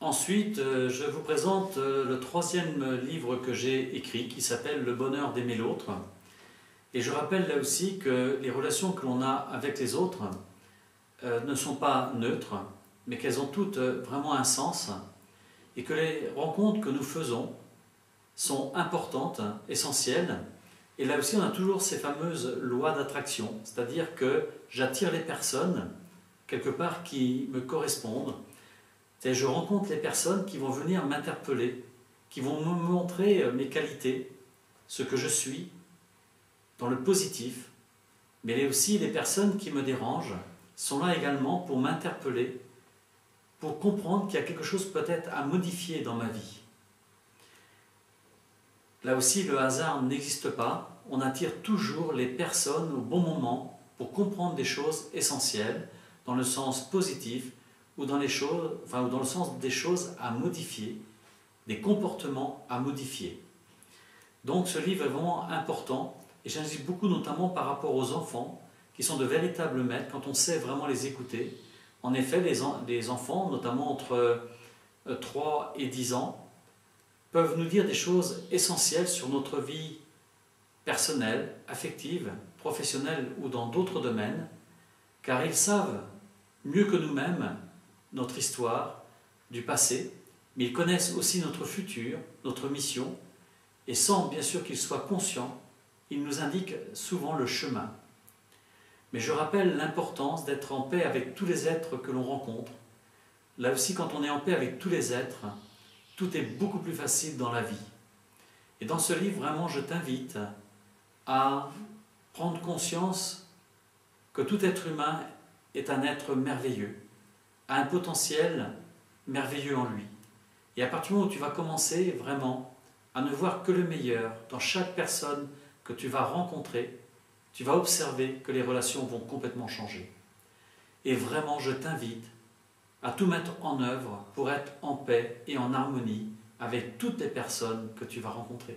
Ensuite, je vous présente le troisième livre que j'ai écrit qui s'appelle « Le bonheur d'aimer l'autre ». Et je rappelle là aussi que les relations que l'on a avec les autres ne sont pas neutres, mais qu'elles ont toutes vraiment un sens et que les rencontres que nous faisons sont importantes, essentielles. Et là aussi, on a toujours ces fameuses lois d'attraction, c'est-à-dire que j'attire les personnes quelque part qui me correspondent. Et je rencontre les personnes qui vont venir m'interpeller, qui vont me montrer mes qualités, ce que je suis, dans le positif. Mais aussi les personnes qui me dérangent sont là également pour m'interpeller, pour comprendre qu'il y a quelque chose peut-être à modifier dans ma vie. Là aussi, le hasard n'existe pas. On attire toujours les personnes au bon moment pour comprendre des choses essentielles, dans le sens positif, ou dans, ou dans le sens des choses à modifier, des comportements à modifier. Donc ce livre est vraiment important, et j'insiste beaucoup notamment par rapport aux enfants, qui sont de véritables maîtres quand on sait vraiment les écouter. En effet, les enfants, notamment entre 3 et 10 ans, peuvent nous dire des choses essentielles sur notre vie personnelle, affective, professionnelle ou dans d'autres domaines, car ils savent mieux que nous-mêmes notre histoire du passé, mais ils connaissent aussi notre futur, notre mission, et sans bien sûr qu'ils soient conscients, ils nous indiquent souvent le chemin. Mais je rappelle l'importance d'être en paix avec tous les êtres que l'on rencontre. Là aussi, quand on est en paix avec tous les êtres, tout est beaucoup plus facile dans la vie. Et dans ce livre, vraiment, je t'invite à prendre conscience que tout être humain est un être merveilleux, a un potentiel merveilleux en lui. Et à partir du moment où tu vas commencer vraiment à ne voir que le meilleur dans chaque personne que tu vas rencontrer, tu vas observer que les relations vont complètement changer. Et vraiment, je t'invite à tout mettre en œuvre pour être en paix et en harmonie avec toutes les personnes que tu vas rencontrer.